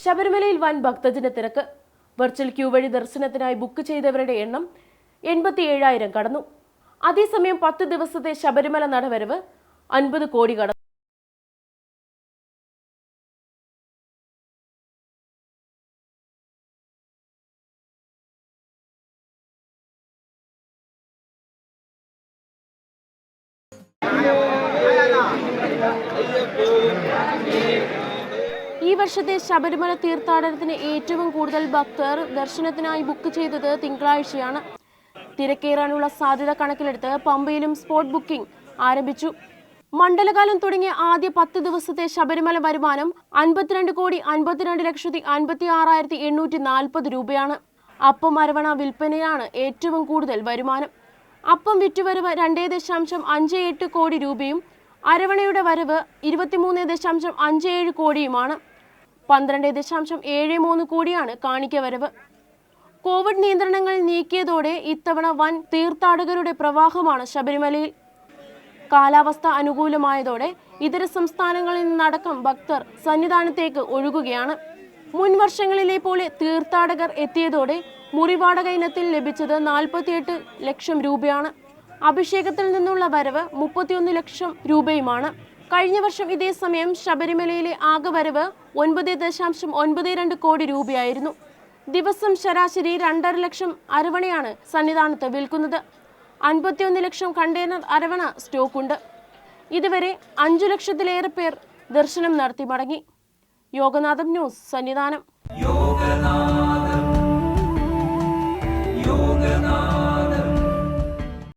ശബരിമലയിൽ വൻ ഭക്തജന തിരക്ക്. വെർച്വൽ ക്യൂ വഴി ദർശനത്തിനായി ബുക്ക് ചെയ്തവരുടെ എണ്ണം 87,000 കടന്നു. അതേസമയം 10 ദിവസത്തെ ശബരിമല നടവരവ് 50 കോടി കടന്നു. ഈ വർഷത്തെ ശബരിമല തീർത്ഥാടനത്തിന് ഏറ്റവും കൂടുതൽ ഭക്തർ ദർശനത്തിനായി ബുക്ക് ചെയ്തത് തിങ്കളാഴ്ചയാണ്. തിരക്കേറാനുള്ള സാധ്യത കണക്കിലെടുത്ത് പമ്പയിലും സ്പോട്ട് ബുക്കിംഗ് ആരംഭിച്ചു. മണ്ഡലകാലം തുടങ്ങിയ ആദ്യ 10 ദിവസത്തെ ശബരിമല വരുമാനം 52,52,56,840 രൂപയാണ്. അപ്പം അരവണ വിൽപ്പനയാണ് ഏറ്റവും കൂടുതൽ വരുമാനം. അപ്പം വിറ്റുവരവ് 2.58 കോടി രൂപയും അരവണയുടെ വരവ് 23.57 കോടിയുമാണ്. 12.73 കോടിയാണ് കാണിക്ക വരവ്. കോവിഡ് നിയന്ത്രണങ്ങൾ നീക്കിയതോടെ ഇത്തവണ വൻ തീർത്ഥാടകരുടെ പ്രവാഹമാണ് ശബരിമലയിൽ. കാലാവസ്ഥ അനുകൂലമായതോടെ ഇതര സംസ്ഥാനങ്ങളിൽ നിന്നടക്കം ഭക്തർ സന്നിധാനത്തേക്ക് ഒഴുകുകയാണ്. മുൻ വർഷങ്ങളിലെ പോലെ തീർത്ഥാടകർ എത്തിയതോടെ മുറിവാടക ഇനത്തിൽ ലഭിച്ചത് 48 ലക്ഷം രൂപയാണ്. അഭിഷേകത്തിൽ നിന്നുള്ള വരവ് 31 ലക്ഷം രൂപയുമാണ്. കഴിഞ്ഞ വർഷം ഇതേ സമയം ശബരിമലയിലെ ആകെ വരവ് 9.92 കോടി രൂപയായിരുന്നു. ദിവസം ശരാശരി 2.5 ലക്ഷം അരവണയാണ് സന്നിധാനത്ത് വിൽക്കുന്നത്. 51 ലക്ഷം കണ്ടെയ്നർ അരവണ സ്റ്റോക്കുണ്ട്. ഇതുവരെ 5 ലക്ഷത്തിലേറെ പേർ ദർശനം നടത്തി മടങ്ങി. യോഗനാഥം ന്യൂസ്, സന്നിധാനം.